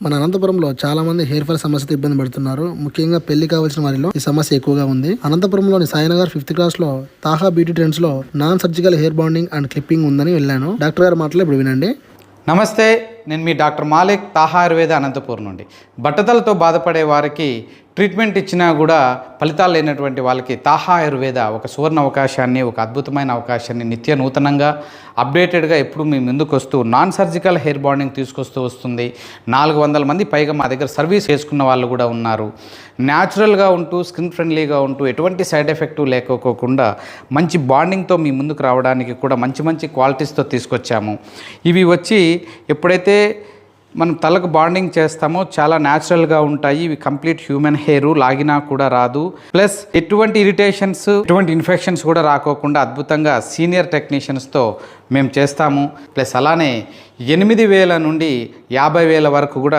మన అనంతపురంలో చాలా మంది హెయిర్ ఫాల్ సమస్యతో ఇబ్బంది పడుతున్నారు. ముఖ్యంగా పెళ్లి కావాల్సిన వారిలో ఈ సమస్య ఎక్కువగా ఉంది. అనంతపురంలోని సాయినగర్ 5th క్లాస్ లో తాహా బ్యూటీ ట్రెండ్స్ లో non surgical hair bonding and clipping ఉందని వెళ్ళాను. డాక్టర్ గారి మాటలు ఇప్పుడు వినండి. నమస్తే, నేను మీ డాక్టర్ మాలిక్, తాహా ఆయుర్వేద అనంతపూర్ నుండి. బట్టతలతో బాధపడే వారికి ట్రీట్మెంట్ ఇచ్చినా కూడా ఫలితాలు లేనటువంటి వాళ్ళకి తాహా ఆయుర్వేద ఒక సువర్ణ అవకాశాన్ని, ఒక అద్భుతమైన అవకాశాన్ని నిత్య నూతనంగా అప్డేటెడ్గా ఎప్పుడు మీ ముందుకు వస్తూ నాన్ సర్జికల్ హెయిర్ బాండింగ్ తీసుకొస్తూ వస్తుంది. 400 మంది పైగా మా దగ్గర సర్వీస్ చేసుకున్న వాళ్ళు కూడా ఉన్నారు. న్యాచురల్గా ఉంటూ, స్కిన్ ఫ్రెండ్లీగా ఉంటూ, ఎటువంటి సైడ్ ఎఫెక్ట్ లేకోకుండా మంచి బాండింగ్తో మీ ముందుకు రావడానికి కూడా మంచి మంచి క్వాలిటీస్తో తీసుకొచ్చాము. ఇవి వచ్చి ఎప్పుడైతే మనం తలకు బాండింగ్ చేస్తామో చాలా న్యాచురల్గా ఉంటాయి. ఇవి కంప్లీట్ హ్యూమన్ హెయిర్, లాగినా కూడా రాదు. ప్లస్ ఎటువంటి ఇరిటేషన్స్, ఎటువంటి ఇన్ఫెక్షన్స్ కూడా రాకోకుండా అద్భుతంగా సీనియర్ టెక్నీషియన్స్తో మేము చేస్తాము. ప్లస్ అలానే 8,000 నుండి 50,000 వరకు కూడా